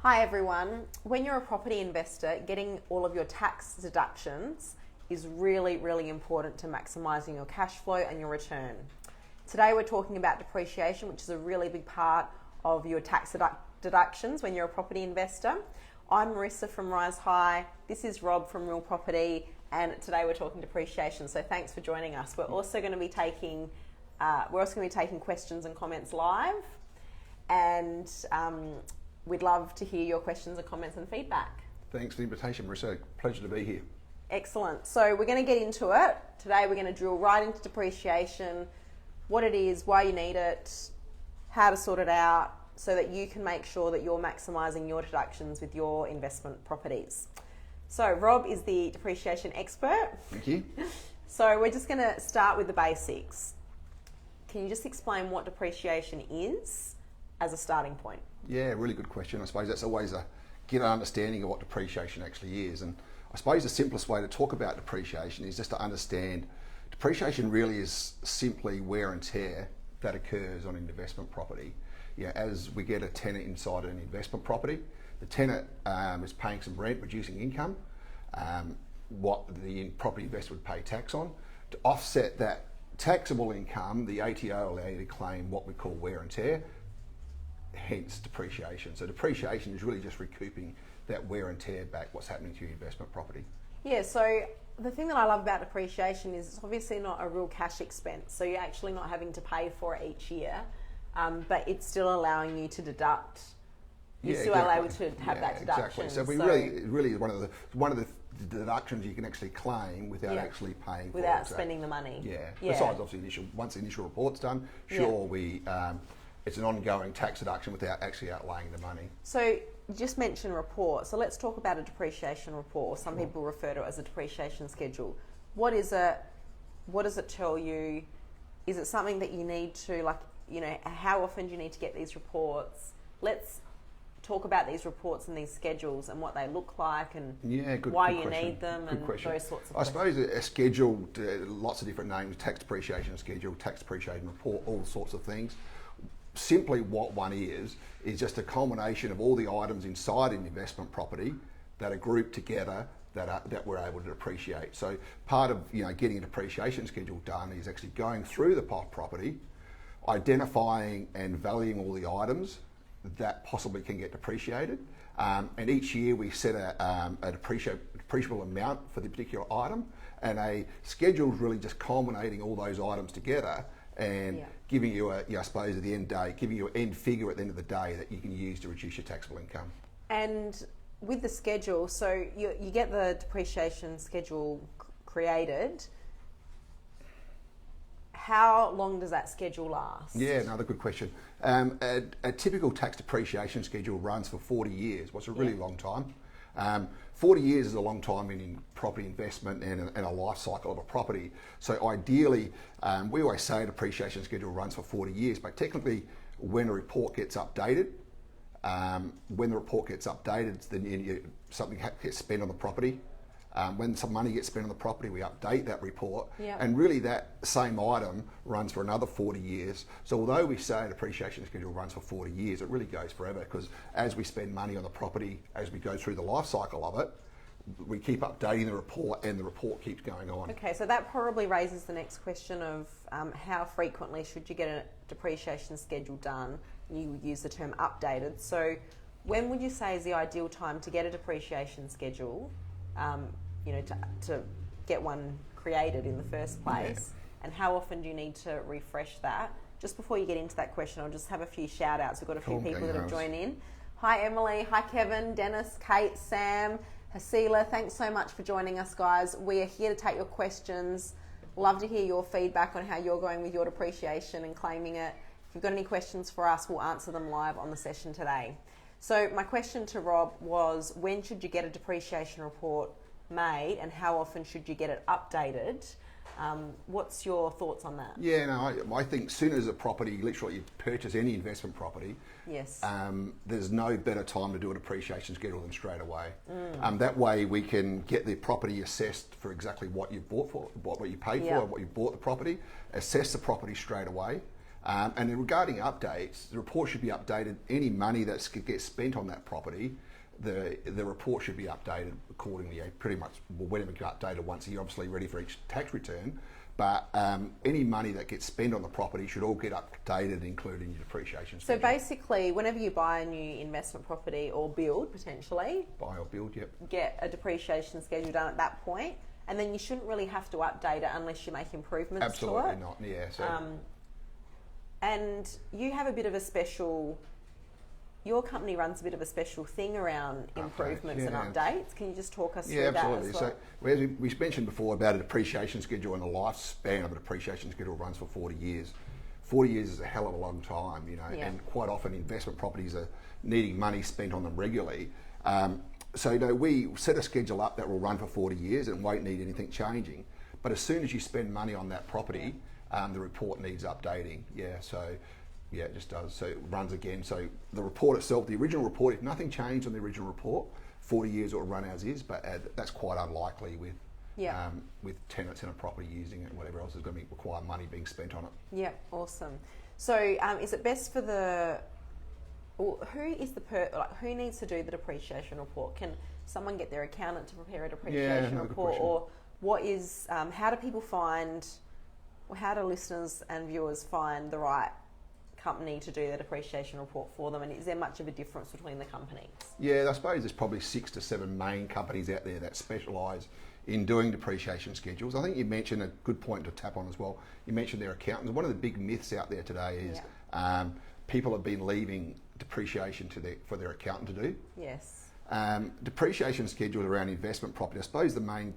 Hi everyone. When you're a property investor, getting all of your tax deductions is really, really important to maximising your cash flow and your return. Today we're talking about depreciation, which is a really big part of your tax deductions when you're a property investor. I'm Marissa from Rise High. This is Rob from Real Property, and today we're talking depreciation. So thanks for joining us. We're also going to be taking questions and comments live, and we'd love to hear your questions and comments and feedback. Thanks for the invitation, Marissa. Pleasure to be here. Excellent. So we're going to get into it. Today we're going to drill right into depreciation, what it is, why you need it, how to sort it out, so that you can make sure that you're maximising your deductions with your investment properties. So Rob is the depreciation expert. Thank you. So we're just going to start with the basics. Can you just explain what depreciation is as a starting point? Yeah, really good question. I suppose that's always get an understanding of what depreciation actually is. And I suppose the simplest way to talk about depreciation is just to understand depreciation really is simply wear and tear that occurs on an investment property. As we get a tenant inside an investment property, the tenant is paying some rent, reducing income, what the property investor would pay tax on. To offset that taxable income, the ATO allows you to claim what we call wear and tear, hence depreciation. So depreciation is really just recouping that wear and tear back, what's happening to your investment property. Yeah, so the thing that I love about depreciation is it's obviously not a real cash expense. So you're actually not having to pay for it each year, but it's still allowing you to deduct. You're still able to have that deduction. Exactly. So we really is one of the deductions you can actually claim without actually paying for it. Without spending the money. Yeah. Besides obviously once the initial report's done, it's an ongoing tax deduction without actually outlaying the money. So you just mentioned report. So let's talk about a depreciation report, or some people refer to it as a depreciation schedule. What is it? What does it tell you? Is it something that you need to, how often do you need to get these reports? Let's talk about these reports and these schedules and what they look like and why you need them and those sorts of questions. I suppose a schedule, lots of different names, tax depreciation schedule, tax depreciation report, all sorts of things. Simply what one is just a culmination of all the items inside an investment property that are grouped together that we're able to depreciate. So part of getting a depreciation schedule done is actually going through the property, identifying and valuing all the items that possibly can get depreciated, and each year we set a depreciable amount for the particular item, and a schedule is really just culminating all those items together and giving you I suppose at the end day, giving you an end figure at the end of the day that you can use to reduce your taxable income. And with the schedule, so you get the depreciation schedule created. How long does that schedule last? Yeah, another good question. A typical tax depreciation schedule runs for 40 years, which is a really long time. 40 years is a long time in property investment and a life cycle of a property. So ideally, we always say a depreciation schedule runs for 40 years, but technically when a report gets updated, then something gets spent on the property. When some money gets spent on the property, we update that report, and really that same item runs for another 40 years. So although we say a depreciation schedule runs for 40 years, it really goes forever, because as we spend money on the property, as we go through the life cycle of it, we keep updating the report, and the report keeps going on. Okay, so that probably raises the next question of how frequently should you get a depreciation schedule done? You use the term updated. So when would you say is the ideal time to get a depreciation schedule? To get one created in the first place, and how often do you need to refresh that? Just before you get into that question, I'll just have a few shout outs. We've got a few people that have joined in. Hi Emily, hi Kevin, Dennis, Kate, Sam, Hasila, thanks so much for joining us, guys. We are here to take your questions. Love to hear your feedback on how you're going with your depreciation and claiming it. If you've got any questions for us, we'll answer them live on the session today. So my question to Rob was, when should you get a depreciation report made, and how often should you get it updated? What's your thoughts on that? Yeah, no, I think soon as a property, literally you purchase any investment property, there's no better time to do a depreciation schedule than straight away. That way we can get the property assessed for exactly what you bought for, what you paid for, and what you bought the property, assess the property straight away, And then regarding updates, the report should be updated. Any money that gets spent on that property, the report should be updated accordingly. Pretty much, well, whenever it gets updated once a year, obviously ready for each tax return. But any money that gets spent on the property should all get updated, including your depreciation schedule. So basically, whenever you buy a new investment property or build, potentially, Buy or build, yep. get a depreciation schedule done at that point, and then you shouldn't really have to update it unless you make improvements Absolutely to it. not, yeah. So, and you have a bit of a special, your company runs a bit of a special thing around improvements and updates. Can you just talk us through that as well? So as we mentioned before about a depreciation schedule, and the lifespan of a depreciation schedule runs for 40 years. 40 years is a hell of a long time, you know, and quite often investment properties are needing money spent on them regularly. So, you know, we set a schedule up that will run for 40 years and won't need anything changing. But as soon as you spend money on that property, the report needs updating. Yeah, it just does. So it runs again. So the report itself, the original report, if nothing changed on the original report, 40 years it will run as is, but that's quite unlikely with tenants in a property using it and whatever else is going to require money being spent on it. Yeah, awesome. So is it best for who needs to do the depreciation report? Can someone get their accountant to prepare a depreciation report, or what is? How do people find? Or how do listeners and viewers find the right company to do the depreciation report for them? And is there much of a difference between the companies? Yeah, I suppose there's probably 6 to 7 main companies out there that specialise in doing depreciation schedules. I think you mentioned a good point to tap on as well. You mentioned their accountants. One of the big myths out there today is people have been leaving depreciation for their accountant to do. Yes. Depreciation schedule around investment property, I suppose the main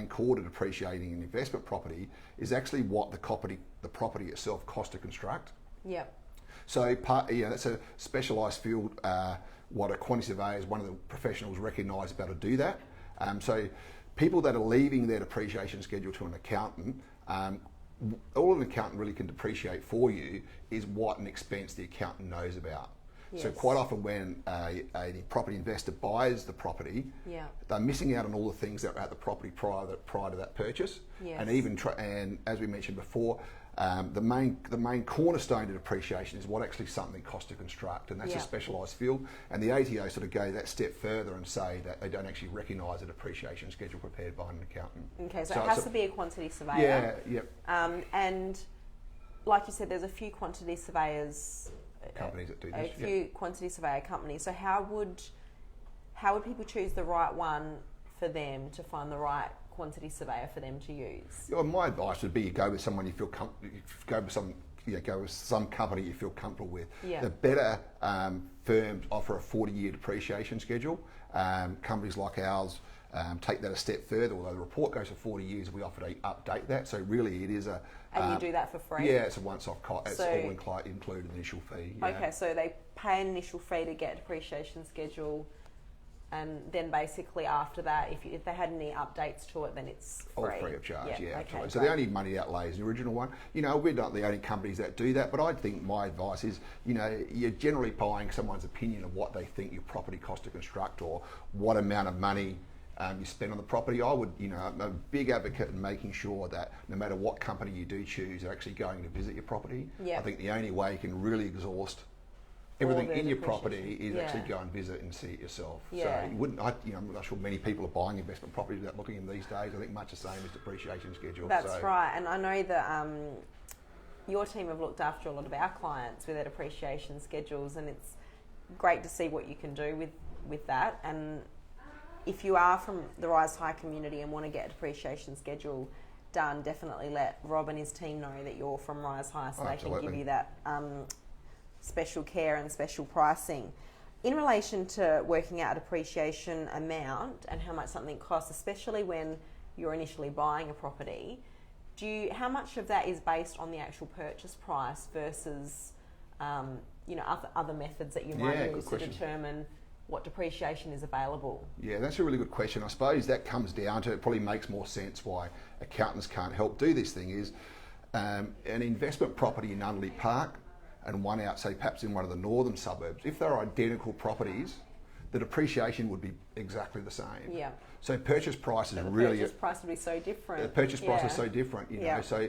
core to depreciating an investment property is actually what the property itself costs to construct. Yeah. So that's a specialised field. What a quantity surveyor is one of the professionals recognised about to do that. So people that are leaving their depreciation schedule to an accountant, all an accountant really can depreciate for you is what an expense the accountant knows about. Yes. So quite often when a property investor buys the property, they're missing out on all the things that were at the property prior to that purchase. Yes. And as we mentioned before, the main cornerstone to depreciation is what actually something costs to construct, and that's a specialised field. And the ATO sort of go that step further and say that they don't actually recognise a depreciation schedule prepared by an accountant. Okay, so it has to be a quantity surveyor. Yeah, yeah. And like you said, there's a few quantity surveyors. Companies that do this. A few quantity surveyor companies. So how would people choose the right one for them to find the right quantity surveyor for them to use? Well, my advice would be you go with someone you feel go with some company you feel comfortable with. Yeah. The better firms offer a 40-year depreciation schedule. Companies like ours take that a step further. Although the report goes for 40 years, we offer to update that. So really, it is a. And you do that for free? Yeah, it's a once-off cost. It's all included initial fee. Yeah. Okay, so they pay an initial fee to get a depreciation schedule, and then basically after that, if they had any updates to it, then it's free. All free of charge, yeah. Okay, so the only money outlay is the original one. You know, we're not the only companies that do that, but I think my advice is, you know, you're generally buying someone's opinion of what they think your property cost to construct or what amount of money you spend on the property. I'm a big advocate in making sure that no matter what company you do choose, they're actually going to visit your property. Yep. I think the only way you can really exhaust everything in your property is actually go and visit and see it yourself. Yeah. So you wouldn't. I'm not sure many people are buying investment properties without looking in these days. I think much the same as depreciation schedule. That's right, and I know that your team have looked after a lot of our clients with their depreciation schedules, and it's great to see what you can do with that. And if you are from the Rise High community and want to get a depreciation schedule done, definitely let Rob and his team know that you're from Rise High, so they can give you that special care and special pricing. In relation to working out a depreciation amount and how much something costs, especially when you're initially buying a property, how much of that is based on the actual purchase price versus other methods that you might use to determine what depreciation is available? Yeah, that's a really good question. I suppose that comes down to, it probably makes more sense why accountants can't help do this thing is an investment property in Unley Park and one out, say, perhaps in one of the northern suburbs, if they're identical properties, the depreciation would be exactly the same. Yeah. So purchase price is the really... purchase price would be so different. The purchase price is so different, you know. So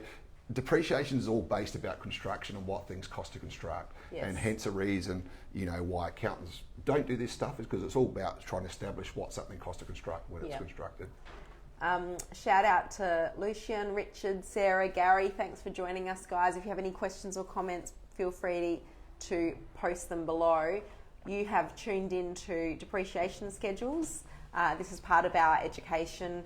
depreciation is all based about construction and what things cost to construct, Yes. and hence a reason, why accountants don't do this stuff is because it's all about trying to establish what something costs to construct when it's Yep. constructed. Shout out to Lucian, Richard, Sarah, Gary. Thanks for joining us, guys. If you have any questions or comments, feel free to post them below. You have tuned into depreciation schedules. This is part of our education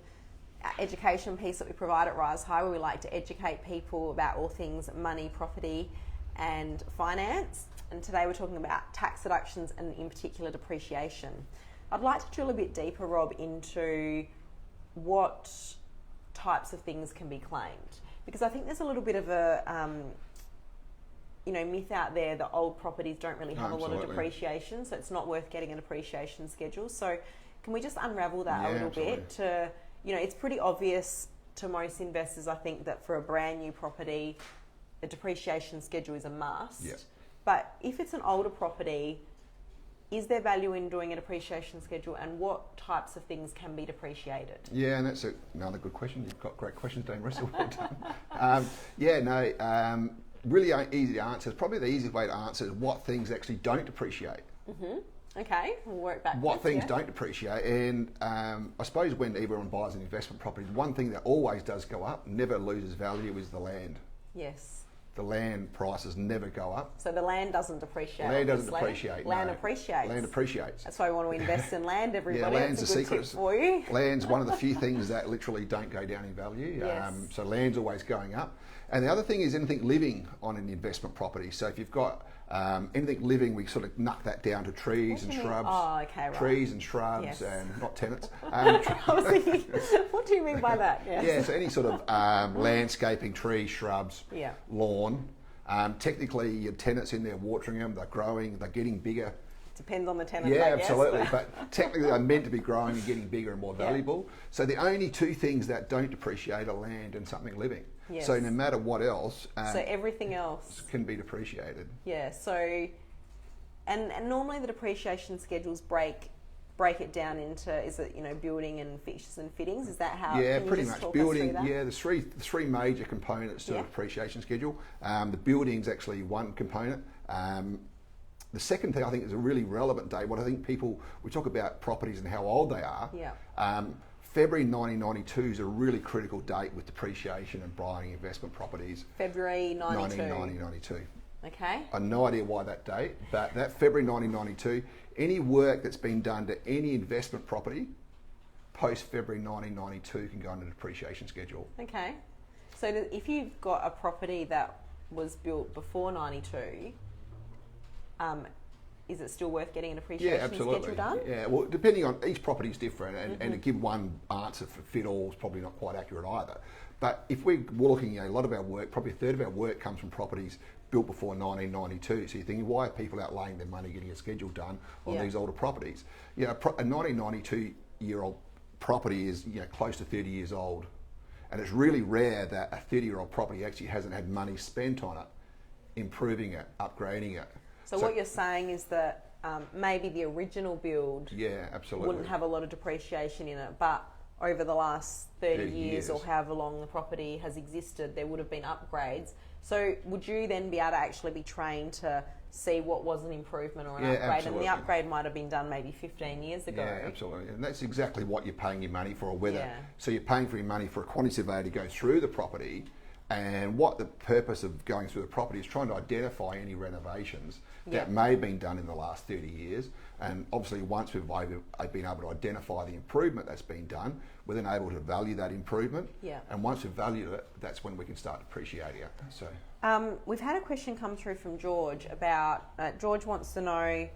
piece that we provide at Rise High, where we like to educate people about all things money, property and finance. And today we're talking about tax deductions and in particular depreciation. I'd like to drill a bit deeper, Rob, into what types of things can be claimed, because I think there's a little bit of a myth out there that old properties don't really have a lot of depreciation, so it's not worth getting a depreciation schedule. So can we just unravel that a little bit to, it's pretty obvious to most investors, I think, that for a brand new property, a depreciation schedule is a must. Yep. But if it's an older property, is there value in doing a depreciation schedule, and what types of things can be depreciated? Yeah, and that's another good question. You've got great questions, Dame Russell. Well done. Really easy to answer. It's probably the easiest way to answer is what things actually don't depreciate. Mm-hmm. Okay, we'll work backwards. What things don't depreciate, and I suppose when everyone buys an investment property, one thing that always does go up, never loses value, is the land. Yes. The land prices never go up. So the land doesn't depreciate. Land doesn't depreciate. Land no. appreciates. Land appreciates. That's why we want to invest in land, everybody. Yeah, land's That's a the good secret. tip for you. Land's one of the few things that literally don't go down in value. Yes. So land's always going up. And the other thing is anything living on an investment property. So if you've got anything living, we sort of knock that down to trees and shrubs. Oh, okay, right. Trees and shrubs, Yes. and not tenants. I was thinking, what do you mean by that? Yes. Yeah, so any sort of landscaping, trees, shrubs, Yeah. lawn. Technically, your tenants in there watering them, they're growing, they're getting bigger. Depends on the tenant. Yeah, I guess, absolutely. But technically, they're meant to be growing and getting bigger and more valuable. So the only two things that don't depreciate are land and something living. Yes. So no matter what else, so everything else can be depreciated. Yeah. So, and normally the depreciation schedules break it down into, is it building and fixtures and fittings? Is that how? Yeah, can you pretty just much. talk Building. us through that? Yeah, there's three major components to Yeah. the depreciation schedule. The building's actually one component. The second thing I think is a really relevant date. What I think we talk about properties and how old they are. Yeah. February 1992 is a really critical date with depreciation and buying investment properties. February 92. 1992. Okay. I have no idea why that date, but that February 1992, any work that's been done to any investment property post February 1992 can go on the depreciation schedule. Okay. So if you've got a property that was built before 92, is it still worth getting an appreciation schedule done? Yeah, well, depending on each property is different, and to give one answer for fit all is probably not quite accurate either. But if we're looking at a lot of our work, probably a third of our work comes from properties built before 1992. So you're thinking, why are people outlaying their money getting a schedule done on these older properties? A 1992-year-old property is close to 30 years old, and it's really rare that a 30-year-old property actually hasn't had money spent on it, improving it, upgrading it. So what you're saying is that maybe the original build absolutely wouldn't have a lot of depreciation in it, but over the last 30 years or however long the property has existed, there would have been upgrades. So would you then be able to actually be trained to see what was an improvement or an upgrade? Absolutely. And the upgrade might have been done maybe 15 years ago. Yeah, absolutely. And that's exactly what you're paying your money for, or whether. So you're paying for your money for a quantity surveyor to go through the property, and what the purpose of going through the property is trying to identify any renovations that may have been done in the last 30 years. And obviously once we've been able to identify the improvement that's been done, we're then able to value that improvement. Yeah. And once we've valued it, that's when we can start depreciating it. So we've had a question come through from George about, George wants to know,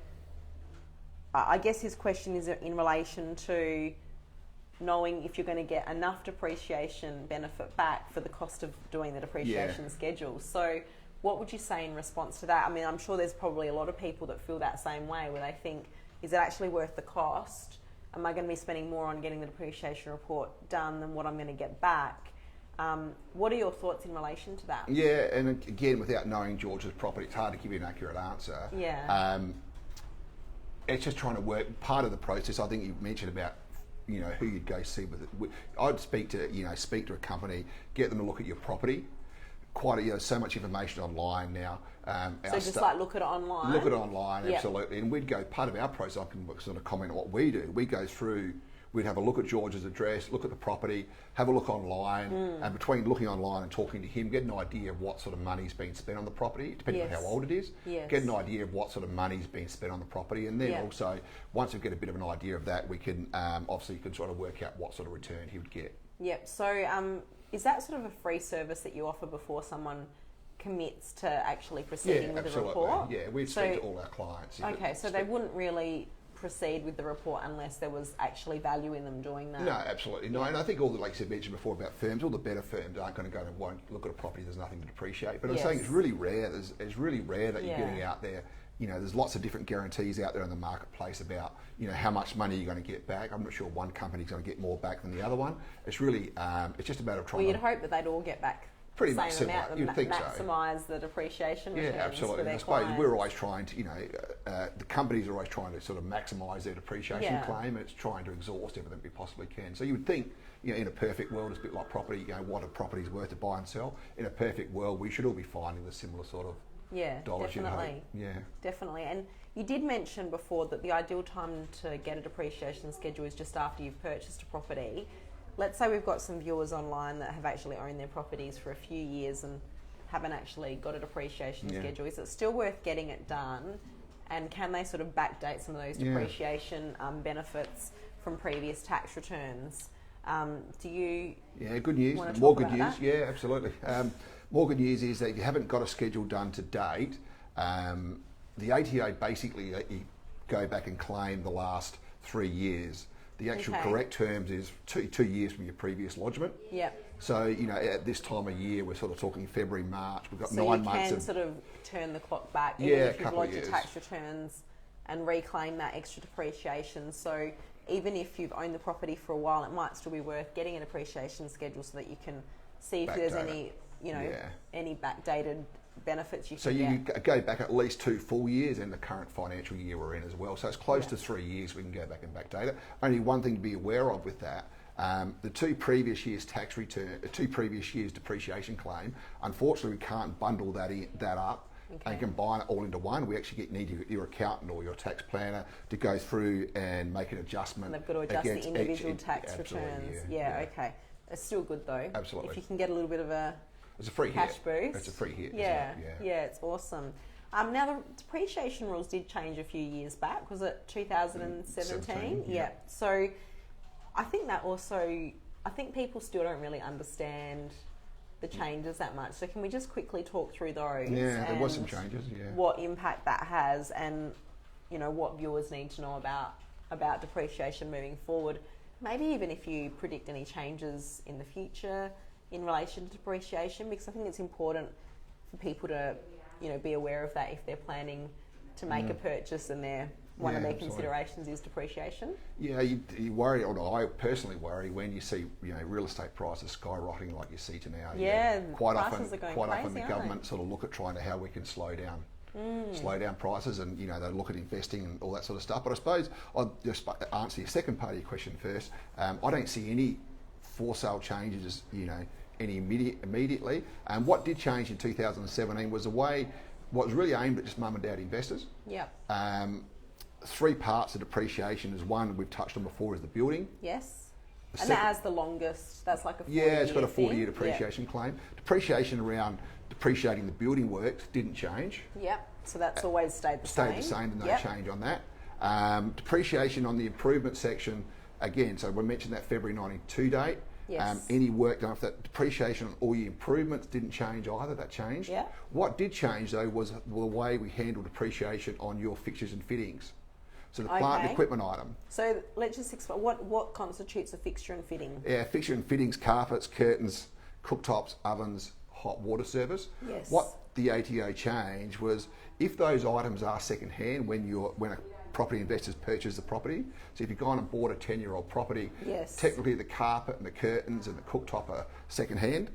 I guess his question is in relation to knowing if you're going to get enough depreciation benefit back for the cost of doing the depreciation schedule. So what would you say in response to that? I mean, I'm sure there's probably a lot of people that feel that same way, where they think, is it actually worth the cost? Am I going to be spending more on getting the depreciation report done than what I'm going to get back? What are your thoughts in relation to that? Yeah, and again, without knowing George's property, it's hard to give you an accurate answer. Yeah. It's just trying to work. Part of the process, I think you mentioned about, who you'd go see with it. I'd speak to a company, get them to look at your property, so much information online now. So just like look at it online? Look at it online, Yep. absolutely. And we'd go, part of our process, I can sort of comment on what we do. We go through, we'd have a look at George's address, look at the property, have a look online, and between looking online and talking to him, get an idea of what sort of money's been spent on the property, depending on how old it is. Yes. Get an idea of what sort of money's been spent on the property, and then Yep. also, once we get a bit of an idea of that, we can, obviously, you can sort of work out what sort of return he would get. Yep. So is that sort of a free service that you offer before someone commits to actually proceeding with absolutely. the report? Yeah, we speak to all our clients. Okay, so they wouldn't really proceed with the report unless there was actually value in them doing that? No, absolutely. No, and I think like I mentioned before about firms, all the better firms aren't going to go and won't look at a property there's nothing to depreciate. But I'm saying it's really rare. It's really rare that you're getting out there. There's lots of different guarantees out there in the marketplace about, how much money you're going to get back. I'm not sure one company's going to get more back than the other one. It's really, it's just a matter of trying Well, you'd hope that they'd all get back pretty the much same similar. amount You'd and think maximise the depreciation returns absolutely. for their And I suppose clients. we're always trying to, the companies are always trying to sort of maximise their depreciation claim. It's trying to exhaust everything we possibly can. So you would think, in a perfect world, it's a bit like property, what a property's worth to buy and sell. In a perfect world, we should all be finding the similar sort of dollars. Definitely. Definitely. And you did mention before that the ideal time to get a depreciation schedule is just after you've purchased a property. Let's say we've got some viewers online that have actually owned their properties for a few years and haven't actually got a depreciation schedule. Is it still worth getting it done? And can they sort of backdate some of those depreciation benefits from previous tax returns? Do you good news. More good news. Yeah, absolutely. More good news is that if you haven't got a schedule done to date, the ATO basically let you go back and claim the last 3 years. The actual correct terms is 2 years from your previous lodgement. Yep. So, at this time of year, we're sort of talking February, March. We've got 9 months. So you can sort of turn the clock back, even if you've lodged your tax returns and reclaim that extra depreciation. So even if you've owned the property for a while, it might still be worth getting a depreciation schedule so that you can see if there's any, any backdated benefits you can get. So you go back at least 2 full years in the current financial year we're in as well. So it's close to 3 years we can go back and backdate it. Only one thing to be aware of with that, the 2 previous years tax return, 2 previous years depreciation claim, unfortunately we can't bundle that up and combine it all into one. We actually need your accountant or your tax planner to go through and make an adjustment. And they've got to adjust the individual tax returns. Okay. It's still good though. Absolutely. If you can get a little bit of it's a free cash hit. boost. It's a free hit. Yeah, it's awesome. Now the depreciation rules did change a few years back. Was it 2017? Yeah. So I think that also, I think people still don't really understand the changes that much. So can we just quickly talk through those? Yeah, there was some changes. Yeah. What impact that has, and what viewers need to know about depreciation moving forward. Maybe even if you predict any changes in the future in relation to depreciation, because I think it's important for people to, be aware of that if they're planning to make a purchase and one of their considerations is depreciation. Yeah, you worry, or I personally worry when you see, real estate prices skyrocketing like you see to now. Yeah, quite prices are going crazy, often the government sort of look at trying to how we can slow down prices, and they look at investing and all that sort of stuff. But I suppose I'll just answer your second part of your question first. I don't see any for sale changes, immediately. And what did change in 2017 was what was really aimed at just mum and dad investors. Yep. 3 parts of depreciation is one we've touched on before is the building. Yes. And that has the longest. That's like a 40-year it's got a 40-year depreciation claim. Depreciation around depreciating the building works didn't change. Yep. So that's always stayed the same. Stayed the same, no change on that. Depreciation on the improvement section, again, so we mentioned that February 92 date. Yes. Any work done for that, depreciation on all your improvements didn't change either, that changed. Yeah. What did change though was the way we handle depreciation on your fixtures and fittings. So the plant and equipment item. So let's just explain, what constitutes a fixture and fitting? Yeah, fixture and fittings, carpets, curtains, cooktops, ovens, hot water service. Yes. What the ATO changed was if those items are second hand when a property investors purchase the property. So if you've gone and bought a 10-year-old property, technically the carpet and the curtains and the cooktop are second hand.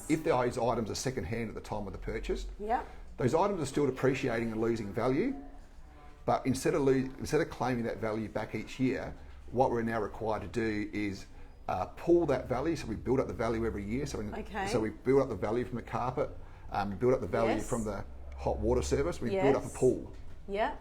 If those items are second hand at the time of the purchase, those items are still depreciating and losing value. But instead of claiming that value back each year, what we're now required to do is pull that value. So we build up the value every year. So we build up the value from the carpet, we build up the value from the hot water service, we build up a pool. Yeah.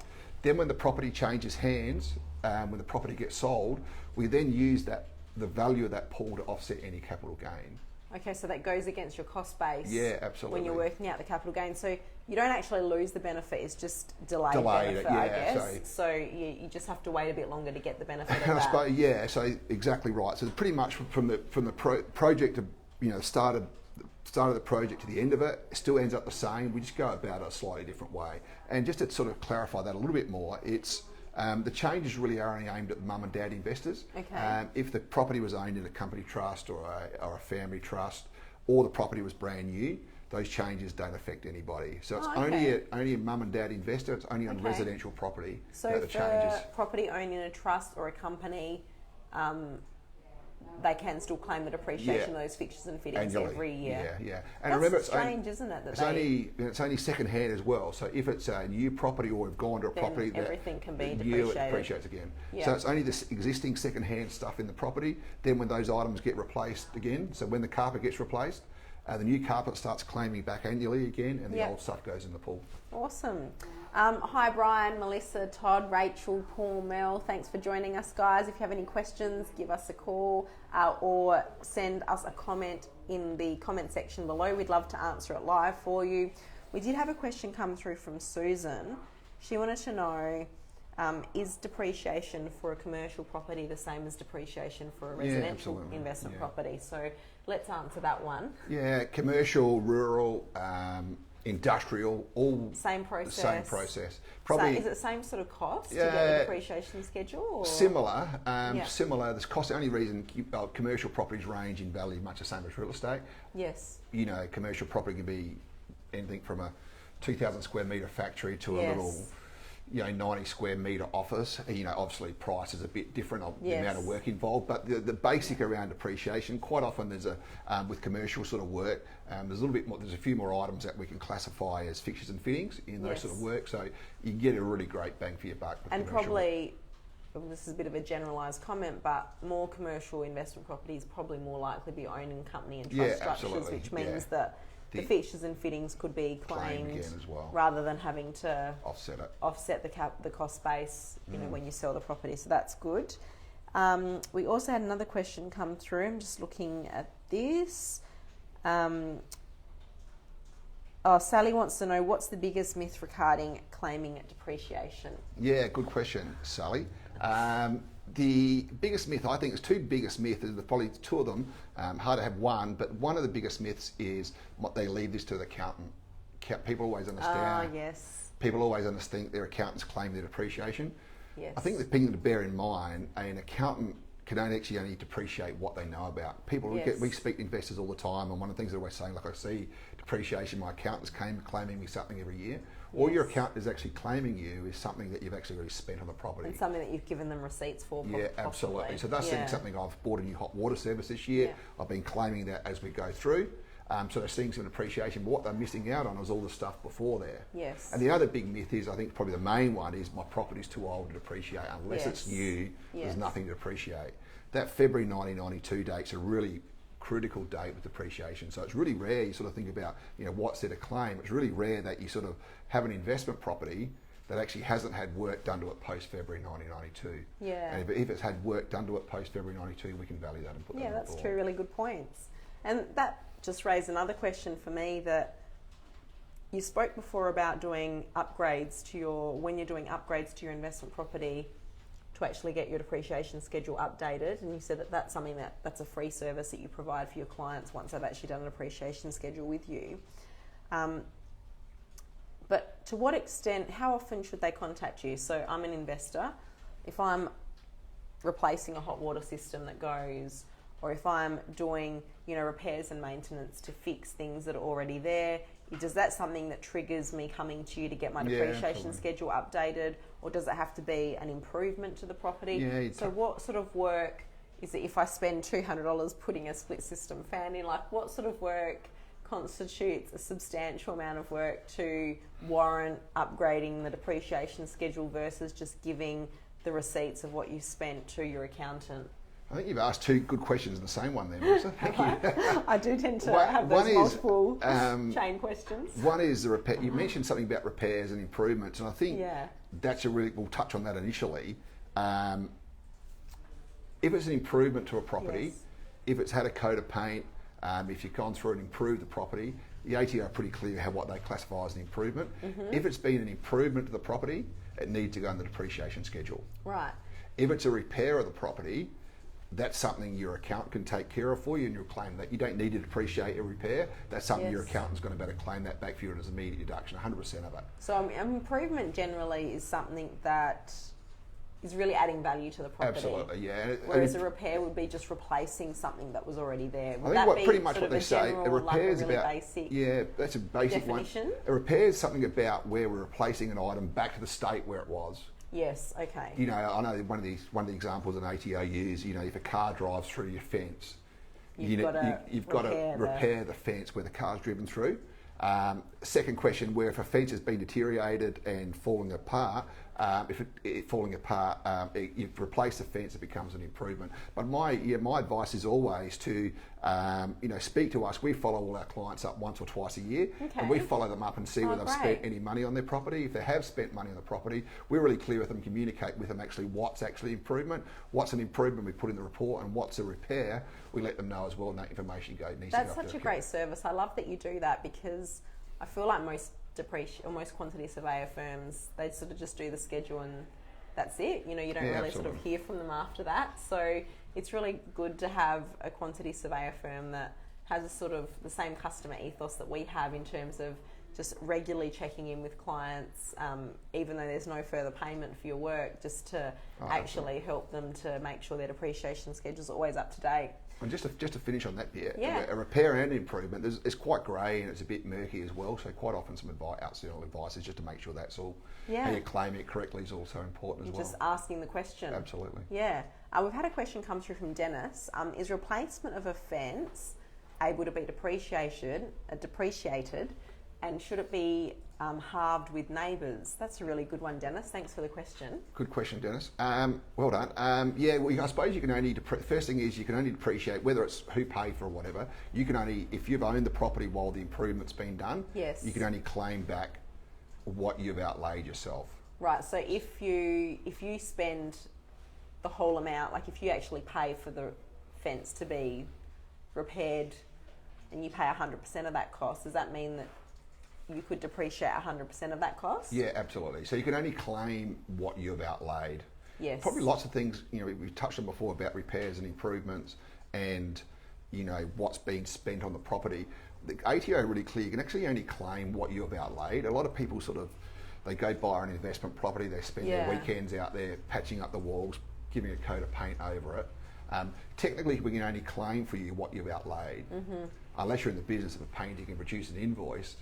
Then when the property changes hands, when the property gets sold, we then use the value of that pool to offset any capital gain. Okay, so that goes against your cost base. Yeah, absolutely. When you're working out the capital gain. So you don't actually lose the benefit, it's just delayed benefit, yeah, I guess. So you just have to wait a bit longer to get the benefit of I that. suppose, yeah, so exactly right. So pretty much from the project to, start of the project to the end of it, it still ends up the same. We just go about it a slightly different way. And just to sort of clarify that a little bit more, it's the changes really are only aimed at the mum and dad investors. Okay. If the property was owned in a company trust or a family trust, or the property was brand new, those changes don't affect anybody. So it's only a mum and dad investor. It's only on residential property that the changes. So for property owned in a trust or a company, they can still claim the depreciation of those fixtures and fittings annually. Every year. Yeah. That's And remember, strange, isn't it? It's only second hand as well. So if it's a new property or we've gone to a property, everything can be new, depreciated. it depreciates again. Yeah. So it's only this existing second hand stuff in the property. Then when those items get replaced again, so when the carpet gets replaced, the new carpet starts claiming back annually again, and the old stuff goes in the pool. Awesome. Hi Brian, Melissa, Todd, Rachel, Paul, Mel. Thanks for joining us, guys. If you have any questions, give us a call or send us a comment in the comment section below. We'd love to answer it live for you. We did have a question come through from Susan. She wanted to know, is depreciation for a commercial property the same as depreciation for a residential investment property? So let's answer that one. Yeah, commercial, rural, industrial, all same process. Same process. Probably. So is it the same sort of cost to get a depreciation schedule? Or? Similar. Similar. The cost. The only reason commercial properties range in value much the same as real estate. Yes. Commercial property can be anything from a 2,000 square metre factory to a little 90 square metre office. Obviously price is a bit different of the amount of work involved, but the basic around depreciation, quite often there's with commercial sort of work, there's a little bit more, there's a few more items that we can classify as fixtures and fittings in those sort of work, so you get a really great bang for your buck with and commercial. Probably, this is a bit of a generalised comment, but more commercial investment properties probably more likely to be owned in company and trust structures, which means that the fixtures and fittings could be claimed again as well, rather than having to offset the cost base when you sell the property. So that's good. We also had another question come through. I'm just looking at this. Sally wants to know, what's the biggest myth regarding claiming depreciation? Yeah, good question, Sally. The biggest myth, I think there's two biggest myths, there's probably two of them, hard to have one, but one of the biggest myths is what they leave this to the accountant. People always understand. Yes. People always understand their accountants claim their depreciation. Yes. I think the thing to bear in mind, an accountant can only depreciate what they know about. We speak to investors all the time, and one of the things they're always saying, like, I see depreciation, my accountant's claiming me something every year. All your accountant is actually claiming you is something that you've actually already spent on the property. And something that you've given them receipts for. Yeah, absolutely. So that's something. I've bought a new hot water service this year. I've been claiming that as we go through. So they're seeing some depreciation, but what they're missing out on is all the stuff before there. Yes. And the other big myth is, I think probably the main one is, my property's too old to depreciate. Unless it's new, there's nothing to depreciate. That February 1992 date's a really critical date with depreciation. So it's really rare you sort of think about, what's there to claim. It's really rare that you sort of have an investment property that actually hasn't had work done to it post February 1992. Yeah. And if it's had work done to it post February 92, we can value that and put that on the board. Yeah, that's two really good points. And that just raised another question for me, that you spoke before about doing upgrades when you're doing upgrades to your investment property to actually get your depreciation schedule updated, and you said that that's something that's a free service that you provide for your clients once they've actually done a depreciation schedule with you. But to what extent, how often should they contact you? So I'm an investor. If I'm replacing a hot water system that goes, or if I'm doing, repairs and maintenance to fix things that are already there, is that something that triggers me coming to you to get my depreciation schedule updated, or does it have to be an improvement to the property? So what sort of work is it if I spend $200 putting a split system fan in? Like, what sort of work constitutes a substantial amount of work to warrant upgrading the depreciation schedule versus just giving the receipts of what you spent to your accountant? I think you've asked two good questions in the same one there, Melissa. Thank you. I do tend to One- have one those is, multiple chain questions. One is the repair. You mentioned something about repairs and improvements, and I think Yeah. that's a really. We'll touch on that initially. If it's an improvement to a property, Yes. if it's had a coat of paint, if you've gone through and improved the property, the ATO are pretty clear what they classify as an improvement. If it's been an improvement to the property, it needs to go on the depreciation schedule. Right. If it's a repair of the property, that's something your accountant can take care of for you, and you'll claim that. You don't need to depreciate a repair. That's something your Yes. accountant's going to be able to claim that back for you as an immediate deduction, 100% of it. So an improvement generally is something that is really adding value to the property. Absolutely, yeah. Whereas a repair would be just replacing something that was already there. Would I that think be pretty much sort what of they a say, general, a repair is like a really about, basic yeah, that's a basic definition? one. A repair is something about where we're replacing an item back to the state where it was. Yes, okay. You know, I know one of the examples an ATO use. You know, if a car drives through your fence, you've got to repair the fence where the car's driven through. Second question, where if a fence has been deteriorated and falling apart, you've replaced the fence, it becomes an improvement. But my advice is always to speak to us. We follow all our clients up once or twice a year, and we follow them up and see whether they've spent any money on their property. If they have spent money on the property, we're really clear with them, communicate with them actually what's actually improvement, what's an improvement we put in the report, and what's a repair. We let them know as well, and that information needs to go. That's such a great service. I love that you do that, because I feel like most quantity surveyor firms, they sort of just do the schedule and that's it. You know, you don't really absolutely. sort of hear from them after that. So it's really good to have a quantity surveyor firm that has a sort of the same customer ethos that we have, in terms of just regularly checking in with clients, even though there's no further payment for your work, just to actually help them to make sure their depreciation schedule is always up to date. And just to finish on that bit, Yeah. a repair and improvement, it's quite grey and it's a bit murky as well. So quite often some external advice is just to make sure that's all, how you claim it correctly is also important as well. Just asking the question. Absolutely. Yeah. We've had a question come through from Dennis. Is replacement of a fence able to be depreciated, and should it be halved with neighbours? That's a really good one, Dennis. Thanks for the question. Good question, Dennis. Well done. I suppose you can only, first thing is you can only depreciate, whether it's who paid for or whatever, you can only, if you've owned the property while the improvement's been done, Yes. you can only claim back what you've outlaid yourself. Right, so if you spend the whole amount, like if you actually pay for the fence to be repaired and you pay 100% of that cost, does that mean that you could depreciate 100% of that cost? Yeah, absolutely. So you can only claim what you've outlaid. Yes. Probably lots of things, we've touched on before about repairs and improvements and, what's been spent on the property. The ATO are really clear. You can actually only claim what you've outlaid. A lot of people they go buy an investment property, they spend their weekends out there patching up the walls, giving a coat of paint over it. Technically, we can only claim for you what you've outlaid. Unless you're in the business of painting and produce an invoice.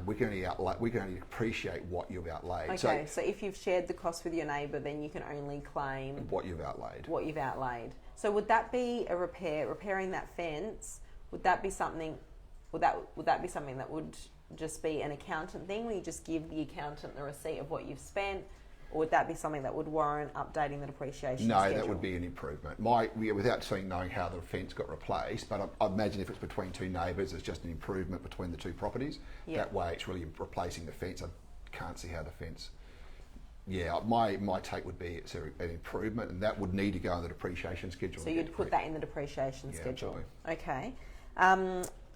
We can only appreciate what you've outlaid. Okay, so if you've shared the cost with your neighbour, then you can only claim what you've outlaid. So would that be a repairing that fence? Would that be something? Would that be something that would just be an accountant thing, where you just give the accountant the receipt of what you've spent? Or would that be something that would warrant updating the depreciation schedule? No, that would be an improvement. Without knowing how the fence got replaced, but I imagine if it's between two neighbours, it's just an improvement between the two properties. Yep. That way it's really replacing the fence. I can't see how the fence... Yeah, my take would be it's an improvement, and that would need to go on the depreciation schedule. So you'd put that in the depreciation schedule? Absolutely. Okay.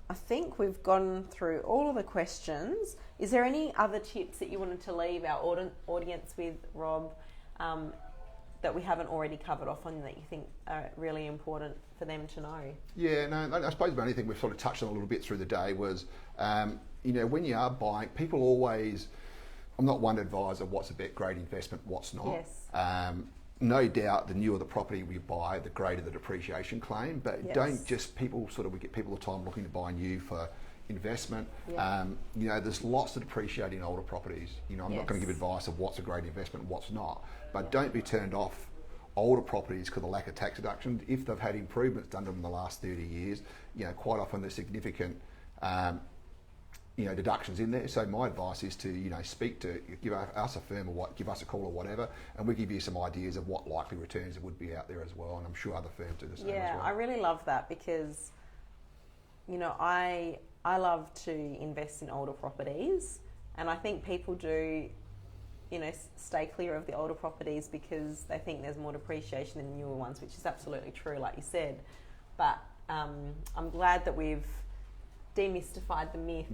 I think we've gone through all of the questions. Is there any other tips that you wanted to leave our audience with, Rob, that we haven't already covered off on, that you think are really important for them to know? Yeah, no, I suppose the only thing we've sort of touched on a little bit through the day was, when you are buying, people always... I'm not one to advise of what's a great investment, what's not. Yes. No doubt the newer the property we buy, the greater the depreciation claim, but Yes. don't just we get people all the time looking to buy new for investment. Yeah. There's lots of depreciating older properties. I'm not going to give advice of what's a great investment and what's not, but don't be turned off older properties because of the lack of tax deduction. If they've had improvements done to them in the last 30 years, quite often there's significant deductions in there. So my advice is to speak to, give us a firm or give us a call or whatever, and we give you some ideas of what likely returns there would be out there as well. And I'm sure other firms do the same as well. I really love that because I love to invest in older properties, and I think people do stay clear of the older properties because they think there's more depreciation in the newer ones, which is absolutely true, like you said. But I'm glad that we've demystified the myth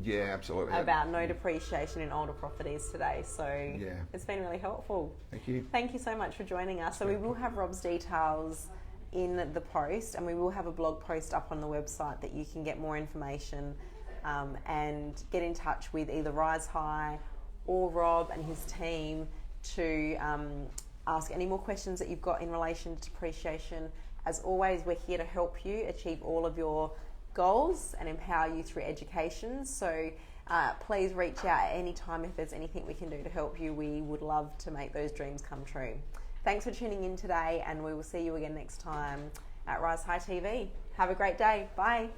about no depreciation in older properties today. So it's been really helpful. Thank you. Thank you so much for joining us. So we will have Rob's details in the post, and we will have a blog post up on the website that you can get more information and get in touch with either Rise High or Rob and his team to ask any more questions that you've got in relation to depreciation. As always, we're here to help you achieve all of your goals and empower you through education. So please reach out at any time if there's anything we can do to help you. We would love to make those dreams come true. Thanks for tuning in today, and we will see you again next time at Rise High TV. Have a great day. Bye.